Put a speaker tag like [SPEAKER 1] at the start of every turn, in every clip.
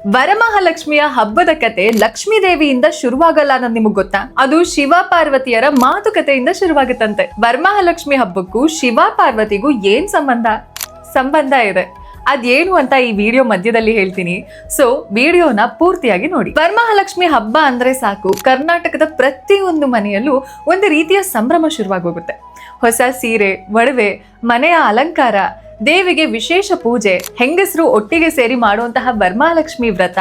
[SPEAKER 1] ವರಮಹಾಲಕ್ಷ್ಮಿಯ ಹಬ್ಬದ ಕತೆ ಲಕ್ಷ್ಮೀ ದೇವಿಯಿಂದ ಶುರುವಾಗಲ್ಲ ಅನ್ನೋದು ನಿಮಗ್ ಗೊತ್ತಾ? ಅದು ಶಿವ ಪಾರ್ವತಿಯರ ಮಾತುಕತೆಯಿಂದ ಶುರುವಾಗುತ್ತಂತೆ. ವರಮಹಾಲಕ್ಷ್ಮಿ ಹಬ್ಬಕ್ಕೂ ಶಿವ ಪಾರ್ವತಿಗೂ ಏನ್ ಸಂಬಂಧ ಇದೆ, ಅದೇನು ಅಂತ ಈ ವಿಡಿಯೋ ಮಧ್ಯದಲ್ಲಿ ಹೇಳ್ತೀನಿ. ಸೊ ವಿಡಿಯೋನ ಪೂರ್ತಿಯಾಗಿ ನೋಡಿ. ವರಮಹಾಲಕ್ಷ್ಮಿ ಹಬ್ಬ ಅಂದ್ರೆ ಸಾಕು, ಕರ್ನಾಟಕದ ಪ್ರತಿಯೊಂದು ಮನೆಯಲ್ಲೂ ಒಂದು ರೀತಿಯ ಸಂಭ್ರಮ ಶುರುವಾಗೋಗುತ್ತೆ. ಹೊಸ ಸೀರೆ, ಒಡವೆ, ಮನೆಯ ಅಲಂಕಾರ, ದೇವಿಗೆ ವಿಶೇಷ ಪೂಜೆ, ಹೆಂಗಸರು ಒಟ್ಟಿಗೆ ಸೇರಿ ಮಾಡುವಂತಹ ವರಮಹಾಲಕ್ಷ್ಮಿ ವ್ರತ,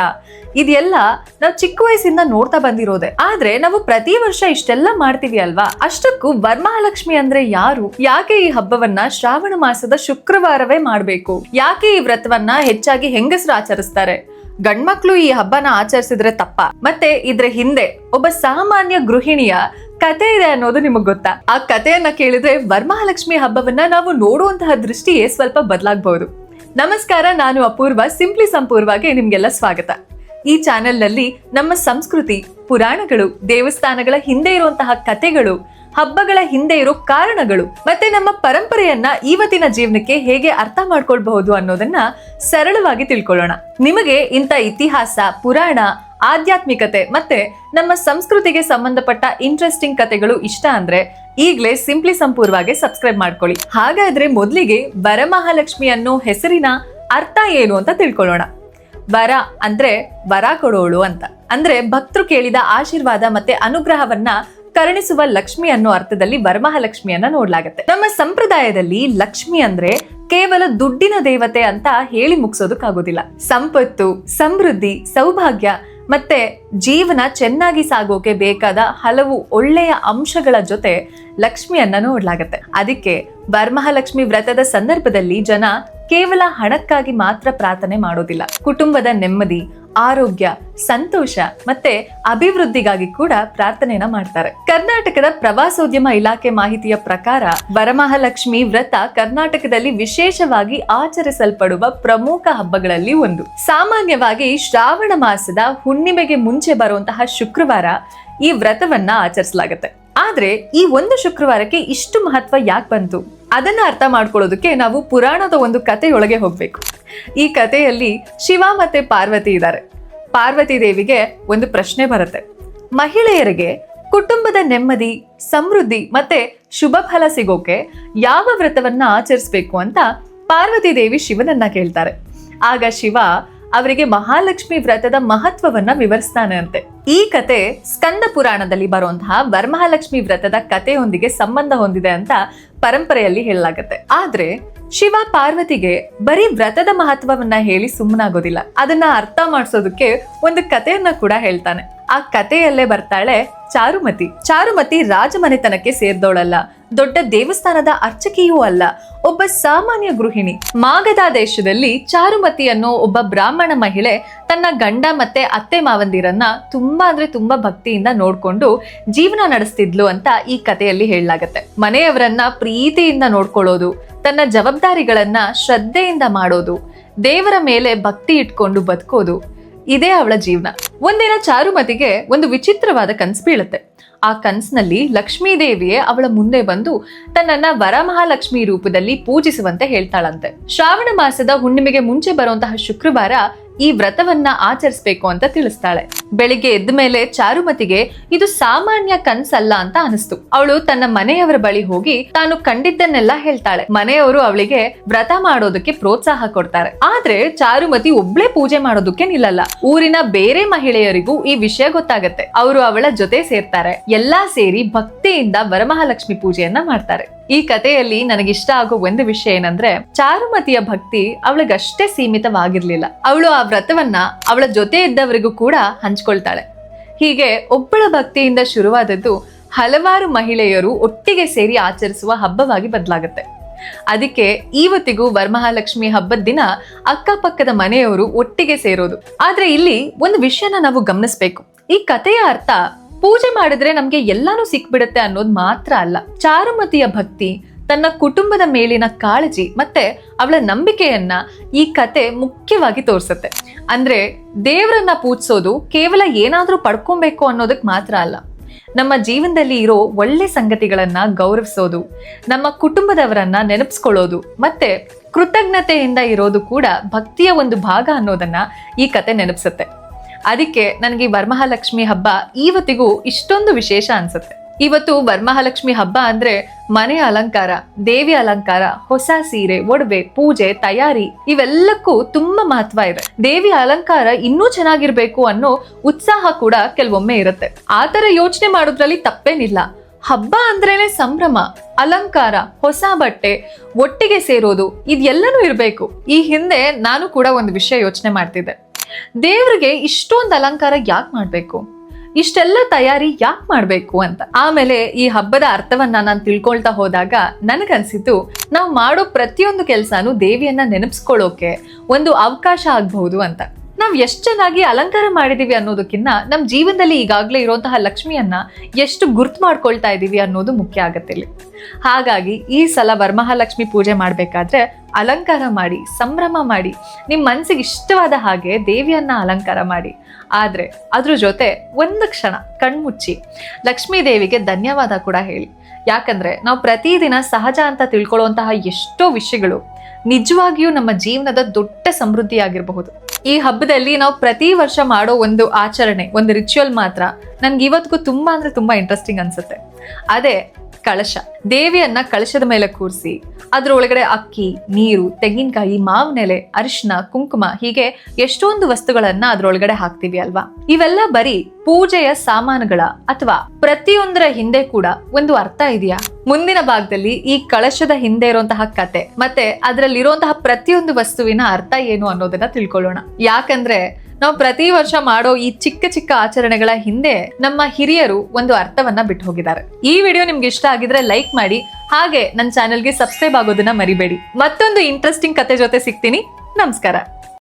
[SPEAKER 1] ಇದೆಲ್ಲ ನಾವು ಚಿಕ್ಕ ವಯಸ್ಸಿಂದ ನೋಡ್ತಾ ಬಂದಿರೋದೆ. ಆದ್ರೆ ನಾವು ಪ್ರತಿ ವರ್ಷ ಇಷ್ಟೆಲ್ಲ ಮಾಡ್ತೀವಿ ಅಲ್ವಾ? ಅಷ್ಟಕ್ಕೂ ವರಮಹಾಲಕ್ಷ್ಮಿ ಅಂದ್ರೆ ಯಾರು? ಯಾಕೆ ಈ ಹಬ್ಬವನ್ನ ಶ್ರಾವಣ ಮಾಸದ ಶುಕ್ರವಾರವೇ ಮಾಡ್ಬೇಕು? ಯಾಕೆ ಈ ವ್ರತವನ್ನ ಹೆಚ್ಚಾಗಿ ಹೆಂಗಸರು ಆಚರಿಸ್ತಾರೆ? ಗಂಡ್ಮಕ್ಳು ಈ ಹಬ್ಬನ ಆಚರಿಸಿದ್ರೆ ತಪ್ಪ? ಮತ್ತೆ ಇದ್ರ ಹಿಂದೆ ಒಬ್ಬ ಸಾಮಾನ್ಯ ಗೃಹಿಣಿಯ ಕತೆ ಇದೆ ಅನ್ನೋದು ನಿಮಗ್ ಗೊತ್ತಾ? ಆ ಕಥೆಯನ್ನ ಕೇಳಿದ್ರೆ ವರಮಹಾಲಕ್ಷ್ಮಿ ಹಬ್ಬವನ್ನ ನಾವು ನೋಡುವಂತಹ ದೃಷ್ಟಿಯೇ ಸ್ವಲ್ಪ ಬದಲಾಗಬಹುದು. ನಮಸ್ಕಾರ, ನಾನು ಅಪೂರ್ವ. ಸಿಂಪ್ಲಿ ಸಂಪೂರ್ವಗೆ ನಿಮ್ಗೆಲ್ಲ ಸ್ವಾಗತ. ಈ ಚಾನೆಲ್ ನಲ್ಲಿ ನಮ್ಮ ಸಂಸ್ಕೃತಿ, ಪುರಾಣಗಳು, ದೇವಸ್ಥಾನಗಳ ಹಿಂದೆ ಇರುವಂತಹ ಕಥೆಗಳು, ಹಬ್ಬಗಳ ಹಿಂದೆ ಇರೋ ಕಾರಣಗಳು, ಮತ್ತೆ ನಮ್ಮ ಪರಂಪರೆಯನ್ನ ಇವತ್ತಿನ ಜೀವನಕ್ಕೆ ಹೇಗೆ ಅರ್ಥ ಮಾಡ್ಕೊಳ್ಬಹುದು ಅನ್ನೋದನ್ನ ಸರಳವಾಗಿ ತಿಳ್ಕೊಳ್ಳೋಣ. ನಿಮಗೆ ಇಂಥ ಇತಿಹಾಸ, ಪುರಾಣ, ಆಧ್ಯಾತ್ಮಿಕತೆ ಮತ್ತೆ ನಮ್ಮ ಸಂಸ್ಕೃತಿಗೆ ಸಂಬಂಧಪಟ್ಟ ಇಂಟ್ರೆಸ್ಟಿಂಗ್ ಕಥೆಗಳು ಇಷ್ಟ ಅಂದ್ರೆ ಈಗಲೇ ಸಿಂಪ್ಲಿ ಸಂಪೂರ್ವಗೆ ಸಬ್ಸ್ಕ್ರೈಬ್ ಮಾಡ್ಕೊಳ್ಳಿ. ಹಾಗಾದ್ರೆ ಮೊದಲಿಗೆ ವರಮಹಾಲಕ್ಷ್ಮಿ ಅನ್ನೋ ಹೆಸರಿನ ಅರ್ಥ ಏನು ಅಂತ ತಿಳ್ಕೊಳ್ಳೋಣ. ವರ ಅಂದ್ರೆ ವರ ಕೊಡೋಳು ಅಂತ, ಅಂದ್ರೆ ಭಕ್ತರು ಕೇಳಿದ ಆಶೀರ್ವಾದ ಮತ್ತೆ ಅನುಗ್ರಹವನ್ನ ಕರುಣಿಸುವ ಲಕ್ಷ್ಮಿ ಅನ್ನೋ ಅರ್ಥದಲ್ಲಿ ವರಮಹಾಲಕ್ಷ್ಮಿಯನ್ನ ನೋಡ್ಲಾಗತ್ತೆ. ನಮ್ಮ ಸಂಪ್ರದಾಯದಲ್ಲಿ ಲಕ್ಷ್ಮಿ ಅಂದ್ರೆ ಕೇವಲ ದುಡ್ಡಿನ ದೇವತೆ ಅಂತ ಹೇಳಿ ಮುಗಿಸೋದಕ್ಕಾಗೋದಿಲ್ಲ. ಸಂಪತ್ತು, ಸಮೃದ್ಧಿ, ಸೌಭಾಗ್ಯ ಮತ್ತೆ ಜೀವನ ಚೆನ್ನಾಗಿ ಸಾಗೋಕೆ ಬೇಕಾದ ಹಲವು ಒಳ್ಳೆಯ ಅಂಶಗಳ ಜೊತೆ ಲಕ್ಷ್ಮಿಯನ್ನ ನೋಡ್ಲಾಗತ್ತೆ. ಅದಕ್ಕೆ ವರಮಹಾಲಕ್ಷ್ಮಿ ವ್ರತದ ಸಂದರ್ಭದಲ್ಲಿ ಜನ ಕೇವಲ ಹಣಕ್ಕಾಗಿ ಮಾತ್ರ ಪ್ರಾರ್ಥನೆ ಮಾಡೋದಿಲ್ಲ, ಕುಟುಂಬದ ನೆಮ್ಮದಿ, ಆರೋಗ್ಯ, ಸಂತೋಷ ಮತ್ತೆ ಅಭಿವೃದ್ಧಿಗಾಗಿ ಕೂಡ ಪ್ರಾರ್ಥನೆಯನ್ನ ಮಾಡ್ತಾರೆ. ಕರ್ನಾಟಕದ ಪ್ರವಾಸೋದ್ಯಮ ಇಲಾಖೆ ಮಾಹಿತಿಯ ಪ್ರಕಾರ ವರಮಹಾಲಕ್ಷ್ಮಿ ವ್ರತ ಕರ್ನಾಟಕದಲ್ಲಿ ವಿಶೇಷವಾಗಿ ಆಚರಿಸಲ್ಪಡುವ ಪ್ರಮುಖ ಹಬ್ಬಗಳಲ್ಲಿ ಒಂದು. ಸಾಮಾನ್ಯವಾಗಿ ಶ್ರಾವಣ ಮಾಸದ ಹುಣ್ಣಿಮೆಗೆ ಮುಂಚೆ ಬರುವಂತಹ ಶುಕ್ರವಾರ ಈ ವ್ರತವನ್ನ ಆಚರಿಸಲಾಗುತ್ತೆ. ಆದ್ರೆ ಈ ಒಂದು ಶುಕ್ರವಾರಕ್ಕೆ ಇಷ್ಟು ಮಹತ್ವ ಯಾಕೆ ಬಂತು? ಅದನ್ನ ಅರ್ಥ ಮಾಡ್ಕೊಳ್ಳೋದಕ್ಕೆ ನಾವು ಪುರಾಣದ ಒಂದು ಕಥೆಯೊಳಗೆ ಹೋಗ್ಬೇಕು. ಈ ಕಥೆಯಲ್ಲಿ ಶಿವ ಮತ್ತೆ ಪಾರ್ವತಿ ಇದ್ದಾರೆ. ಪಾರ್ವತಿ ದೇವಿಗೆ ಒಂದು ಪ್ರಶ್ನೆ ಬರುತ್ತೆ. ಮಹಿಳೆಯರಿಗೆ ಕುಟುಂಬದ ನೆಮ್ಮದಿ, ಸಮೃದ್ಧಿ ಮತ್ತೆ ಶುಭ ಫಲ ಸಿಗೋಕೆ ಯಾವ ವ್ರತವನ್ನ ಆಚರಿಸ್ಬೇಕು ಅಂತ ಪಾರ್ವತಿ ದೇವಿ ಶಿವನನ್ನ ಕೇಳ್ತಾರೆ. ಆಗ ಶಿವ ಅವರಿಗೆ ಮಹಾಲಕ್ಷ್ಮಿ ವ್ರತದ ಮಹತ್ವವನ್ನ ವಿವರಿಸ್ತಾನೆ ಅಂತೆ. ಈ ಕತೆ ಸ್ಕಂದ ಪುರಾಣದಲ್ಲಿ ಬರುವಂತಹ ವರಮಹಾಲಕ್ಷ್ಮಿ ವ್ರತದ ಕಥೆಯೊಂದಿಗೆ ಸಂಬಂಧ ಹೊಂದಿದೆ ಅಂತ ಪರಂಪರೆಯಲ್ಲಿ ಹೇಳಲಾಗತ್ತೆ. ಆದ್ರೆ ಶಿವ ಪಾರ್ವತಿಗೆ ಬರೀ ವ್ರತದ ಮಹತ್ವವನ್ನ ಹೇಳಿ ಸುಮ್ಮನಾಗೋದಿಲ್ಲ. ಅದನ್ನ ಅರ್ಥ ಮಾಡಿಸೋದಕ್ಕೆ ಒಂದು ಕಥೆಯನ್ನ ಕೂಡ ಹೇಳ್ತಾನೆ. ಆ ಕಥೆಯಲ್ಲೇ ಬರ್ತಾಳೆ ಚಾರುಮತಿ. ಚಾರುಮತಿ ರಾಜಮನೆತನಕ್ಕೆ ಸೇರ್ದವಳಲ್ಲ, ದೊಡ್ಡ ದೇವಸ್ಥಾನದ ಅರ್ಚಕಿಯೂ ಅಲ್ಲ, ಒಬ್ಬ ಸಾಮಾನ್ಯ ಗೃಹಿಣಿ. ಮಾಗಧ ದೇಶದಲ್ಲಿ ಚಾರುಮತಿ ಅನ್ನೋ ಒಬ್ಬ ಬ್ರಾಹ್ಮಣ ಮಹಿಳೆ ತನ್ನ ಗಂಡ ಮತ್ತೆ ಅತ್ತೆ ಮಾವಂದಿರನ್ನ ತುಂಬಾ ಭಕ್ತಿಯಿಂದ ನೋಡ್ಕೊಂಡು ಜೀವನ ನಡೆಸ್ತಿದ್ಲು ಅಂತ ಈ ಕಥೆಯಲ್ಲಿ ಹೇಳಲಾಗತ್ತೆ. ಮನೆಯವರನ್ನ ಪ್ರೀತಿಯಿಂದ ನೋಡ್ಕೊಳ್ಳೋದು, ತನ್ನ ಜವಾಬ್ದಾರಿಗಳನ್ನ ಶ್ರದ್ಧೆಯಿಂದ ಮಾಡೋದು, ದೇವರ ಮೇಲೆ ಭಕ್ತಿ ಇಟ್ಕೊಂಡು ಬದುಕೋದು, ಇದೇ ಅವಳ ಜೀವನ. ಒಂದಿನ ಚಾರುಮತಿಗೆ ಒಂದು ವಿಚಿತ್ರವಾದ ಕನ್ಸು ಬೀಳುತ್ತೆ. ಆ ಕನ್ಸಿನಲ್ಲಿ ಲಕ್ಷ್ಮೀ ದೇವಿಯೇ ಅವಳ ಮುಂದೆ ಬಂದು ತನ್ನನ್ನ ವರಮಹಾಲಕ್ಷ್ಮಿ ರೂಪದಲ್ಲಿ ಪೂಜಿಸುವಂತೆ ಹೇಳ್ತಾಳಂತೆ. ಶ್ರಾವಣ ಮಾಸದ ಹುಣ್ಣಿಮೆಗೆ ಮುಂಚೆ ಬರುವಂತಹ ಶುಕ್ರವಾರ ಈ ವ್ರತವನ್ನ ಆಚರಿಸ್ಬೇಕು ಅಂತ ತಿಳಿಸ್ತಾಳೆ. ಬೆಳಿಗ್ಗೆ ಎದ್ದ ಮೇಲೆ ಚಾರುಮತಿಗೆ ಇದು ಸಾಮಾನ್ಯ ಕನ್ಸಲ್ಲ ಅಂತ ಅನಿಸ್ತು. ಅವಳು ತನ್ನ ಮನೆಯವರ ಬಳಿ ಹೋಗಿ ತಾನು ಕಂಡಿದ್ದನ್ನೆಲ್ಲ ಹೇಳ್ತಾಳೆ. ಮನೆಯವರು ಅವಳಿಗೆ ವ್ರತ ಮಾಡೋದಕ್ಕೆ ಪ್ರೋತ್ಸಾಹ ಕೊಡ್ತಾರೆ. ಆದ್ರೆ ಚಾರುಮತಿ ಒಬ್ಳೆ ಪೂಜೆ ಮಾಡೋದಕ್ಕೆ ನಿಲ್ಲಲ್ಲ. ಊರಿನ ಬೇರೆ ಮಹಿಳೆಯರಿಗೂ ಈ ವಿಷಯ ಗೊತ್ತಾಗತ್ತೆ. ಅವರು ಅವಳ ಜೊತೆ ಸೇರ್ತಾರೆ. ಎಲ್ಲಾ ಸೇರಿ ಭಕ್ತಿಯಿಂದ ವರಮಹಾಲಕ್ಷ್ಮಿ ಪೂಜೆಯನ್ನ ಮಾಡ್ತಾರೆ. ಈ ಕಥೆಯಲ್ಲಿ ನನಗಿಷ್ಟ ಆಗೋ ಒಂದು ವಿಷಯ ಏನಂದ್ರೆ ಚಾರುಮತಿಯ ಭಕ್ತಿ ಅವಳಿಗಷ್ಟೇ ಸೀಮಿತವಾಗಿರ್ಲಿಲ್ಲ. ಅವಳು ಆ ವ್ರತವನ್ನ ಅವಳ ಜೊತೆ ಇದ್ದವರಿಗೂ ಕೂಡ ಹಂಚ್ಕೊಳ್ತಾಳೆ. ಹೀಗೆ ಒಬ್ಬಳ ಭಕ್ತಿಯಿಂದ ಶುರುವಾದದ್ದು ಹಲವಾರು ಮಹಿಳೆಯರು ಒಟ್ಟಿಗೆ ಸೇರಿ ಆಚರಿಸುವ ಹಬ್ಬವಾಗಿ ಬದಲಾಗುತ್ತೆ. ಅದಕ್ಕೆ ಇವತ್ತಿಗೂ ವರಮಹಾಲಕ್ಷ್ಮಿ ಹಬ್ಬದ ದಿನ ಅಕ್ಕಪಕ್ಕದ ಮನೆಯವರು ಒಟ್ಟಿಗೆ ಸೇರೋದು. ಆದ್ರೆ ಇಲ್ಲಿ ಒಂದು ವಿಷಯನ ನಾವು ಗಮನಿಸ್ಬೇಕು. ಈ ಕಥೆಯ ಅರ್ಥ ಪೂಜೆ ಮಾಡಿದ್ರೆ ನಮ್ಗೆ ಎಲ್ಲಾನು ಸಿಕ್ಬಿಡುತ್ತೆ ಅನ್ನೋದು ಮಾತ್ರ ಅಲ್ಲ. ಚಾರುಮತಿಯ ಭಕ್ತಿ, ತನ್ನ ಕುಟುಂಬದ ಮೇಲಿನ ಕಾಳಜಿ ಮತ್ತೆ ಅವಳ ನಂಬಿಕೆಯನ್ನ ಈ ಕತೆ ಮುಖ್ಯವಾಗಿ ತೋರಿಸುತ್ತೆ. ಅಂದ್ರೆ ದೇವರನ್ನ ಪೂಜಿಸೋದು ಕೇವಲ ಏನಾದ್ರೂ ಪಡ್ಕೊಬೇಕು ಅನ್ನೋದಕ್ ಮಾತ್ರ ಅಲ್ಲ. ನಮ್ಮ ಜೀವನದಲ್ಲಿ ಇರೋ ಒಳ್ಳೆ ಸಂಗತಿಗಳನ್ನ ಗೌರವಿಸೋದು, ನಮ್ಮ ಕುಟುಂಬದವರನ್ನ ನೆನಪಿಸ್ಕೊಳ್ಳೋದು ಮತ್ತೆ ಕೃತಜ್ಞತೆಯಿಂದ ಇರೋದು ಕೂಡ ಭಕ್ತಿಯ ಒಂದು ಭಾಗ ಅನ್ನೋದನ್ನ ಈ ಕತೆ ನೆನಪಿಸುತ್ತೆ. ಅದಕ್ಕೆ ನನಗೆ ವರಮಹಾಲಕ್ಷ್ಮಿ ಹಬ್ಬ ಇವತ್ತಿಗೂ ಇಷ್ಟೊಂದು ವಿಶೇಷ ಅನ್ಸುತ್ತೆ. ಇವತ್ತು ವರಮಹಾಲಕ್ಷ್ಮಿ ಹಬ್ಬ ಅಂದ್ರೆ ಮನೆಯ ಅಲಂಕಾರ, ದೇವಿ ಅಲಂಕಾರ, ಹೊಸ ಸೀರೆ, ಒಡವೆ, ಪೂಜೆ, ತಯಾರಿ ಇವೆಲ್ಲಕ್ಕೂ ತುಂಬಾ ಮಹತ್ವ ಇದೆ. ದೇವಿ ಅಲಂಕಾರ ಇನ್ನೂ ಚೆನ್ನಾಗಿರ್ಬೇಕು ಅನ್ನೋ ಉತ್ಸಾಹ ಕೂಡ ಕೆಲವೊಮ್ಮೆ ಇರುತ್ತೆ. ಆತರ ಯೋಚನೆ ಮಾಡೋದ್ರಲ್ಲಿ ತಪ್ಪೇನಿಲ್ಲ. ಹಬ್ಬ ಅಂದ್ರೇನೆ ಸಂಭ್ರಮ, ಅಲಂಕಾರ, ಹೊಸ ಬಟ್ಟೆ, ಒಟ್ಟಿಗೆ ಸೇರೋದು ಇದೆಲ್ಲನೂ ಇರ್ಬೇಕು. ಈ ಹಿಂದೆ ನಾನು ಕೂಡ ಒಂದು ವಿಷಯ ಯೋಚನೆ ಮಾಡ್ತಿದ್ದೆ. ದೇವ್ರಿಗೆ ಇಷ್ಟೊಂದು ಅಲಂಕಾರ ಯಾಕೆ ಮಾಡ್ಬೇಕು, ಇಷ್ಟೆಲ್ಲ ತಯಾರಿ ಯಾಕೆ ಮಾಡ್ಬೇಕು ಅಂತ. ಆಮೇಲೆ ಈ ಹಬ್ಬದ ಅರ್ಥವನ್ನ ನಾನು ತಿಳ್ಕೊಳ್ತಾ ಹೋದಾಗ ನನಗನ್ಸಿದ್ದು, ನಾವು ಮಾಡೋ ಪ್ರತಿಯೊಂದು ಕೆಲಸನೂ ದೇವಿಯನ್ನ ನೆನಪಿಸ್ಕೊಳ್ಳೋಕೆ ಒಂದು ಅವಕಾಶ ಆಗ್ಬಹುದು ಅಂತ. ನಾವ್ ಎಷ್ಟು ಚೆನ್ನಾಗಿ ಅಲಂಕಾರ ಮಾಡಿದೀವಿ ಅನ್ನೋದಕ್ಕಿಂತ ನಮ್ ಜೀವನದಲ್ಲಿ ಈಗಾಗಲೇ ಇರುವಂತಹ ಲಕ್ಷ್ಮಿಯನ್ನ ಎಷ್ಟು ಗುರ್ತು ಮಾಡ್ಕೊಳ್ತಾ ಇದೀವಿ ಅನ್ನೋದು ಮುಖ್ಯ ಆಗತ್ತೆ ಇಲ್ಲಿ. ಹಾಗಾಗಿ ಈ ಸಲ ವರಮಹಾಲಕ್ಷ್ಮಿ ಪೂಜೆ ಮಾಡ್ಬೇಕಾದ್ರೆ ಅಲಂಕಾರ ಮಾಡಿ, ಸಂಭ್ರಮ ಮಾಡಿ, ನಿಮ್ ಮನ್ಸಿಗೆ ಇಷ್ಟವಾದ ಹಾಗೆ ದೇವಿಯನ್ನ ಅಲಂಕಾರ ಮಾಡಿ. ಆದ್ರೆ ಅದ್ರ ಜೊತೆ ಒಂದು ಕ್ಷಣ ಕಣ್ಮುಚ್ಚಿ ಲಕ್ಷ್ಮೀ ದೇವಿಗೆ ಧನ್ಯವಾದ ಕೂಡ ಹೇಳಿ. ಯಾಕಂದ್ರೆ ನಾವು ಪ್ರತಿದಿನ ಸಹಜ ಅಂತ ತಿಳ್ಕೊಳ್ಳುವಂತಹ ಎಷ್ಟೋ ವಿಷಯಗಳು ನಿಜವಾಗಿಯೂ ನಮ್ಮ ಜೀವನದ ದೊಡ್ಡ ಸಮೃದ್ಧಿ ಆಗಿರಬಹುದು. ಈ ಹಬ್ಬದಲ್ಲಿ ನಾವು ಪ್ರತಿ ವರ್ಷ ಮಾಡೋ ಒಂದು ಆಚರಣೆ, ಒಂದು ರಿಚುವಲ್ ಮಾತ್ರ ನನ್ಗೆ ಇವತ್ತಿಗೂ ತುಂಬಾ ಅಂದ್ರೆ ತುಂಬಾ ಇಂಟ್ರೆಸ್ಟಿಂಗ್ ಅನ್ಸುತ್ತೆ. ಅದೇ ಕಳಶ. ದೇವಿಯನ್ನ ಕಳಶದ ಮೇಲೆ ಕೂರಿಸಿ ಅದ್ರೊಳಗಡೆ ಅಕ್ಕಿ, ನೀರು, ತೆಂಗಿನಕಾಯಿ, ಮಾವಿನೆಲೆ, ಅರಿಶಿನ, ಕುಂಕುಮ ಹೀಗೆ ಎಷ್ಟೊಂದು ವಸ್ತುಗಳನ್ನ ಅದ್ರೊಳಗಡೆ ಹಾಕ್ತಿವಿ ಅಲ್ವಾ. ಇವೆಲ್ಲ ಬರೀ ಪೂಜೆಯ ಸಾಮಾನುಗಳ ಅಥವಾ ಪ್ರತಿಯೊಂದರ ಹಿಂದೆ ಕೂಡ ಒಂದು ಅರ್ಥ ಇದೆಯಾ? ಮುಂದಿನ ಭಾಗದಲ್ಲಿ ಈ ಕಳಶದ ಹಿಂದೆ ಇರುವಂತಹ ಕತೆ ಮತ್ತೆ ಅದರಲ್ಲಿರುವಂತಹ ಪ್ರತಿಯೊಂದು ವಸ್ತುವಿನ ಅರ್ಥ ಏನು ಅನ್ನೋದನ್ನ ತಿಳ್ಕೊಳ್ಳೋಣ. ಯಾಕಂದ್ರೆ ನಾವು ಪ್ರತಿ ವರ್ಷ ಮಾಡೋ ಈ ಚಿಕ್ಕ ಚಿಕ್ಕ ಆಚರಣೆಗಳ ಹಿಂದೆ ನಮ್ಮ ಹಿರಿಯರು ಒಂದು ಅರ್ಥವನ್ನ ಬಿಟ್ಟು ಹೋಗಿದ್ದಾರೆ. ಈ ವಿಡಿಯೋ ನಿಮ್ಗೆ ಇಷ್ಟ ಆಗಿದ್ರೆ ಲೈಕ್ ಮಾಡಿ, ಹಾಗೆ ನನ್ನ ಚಾನೆಲ್ಗೆ ಸಬ್ಸ್ಕ್ರೈಬ್ ಆಗೋದನ್ನ ಮರಿಬೇಡಿ. ಮತ್ತೊಂದು ಇಂಟ್ರೆಸ್ಟಿಂಗ್ ಕತೆ ಜೊತೆ ಸಿಗ್ತೀನಿ. ನಮಸ್ಕಾರ.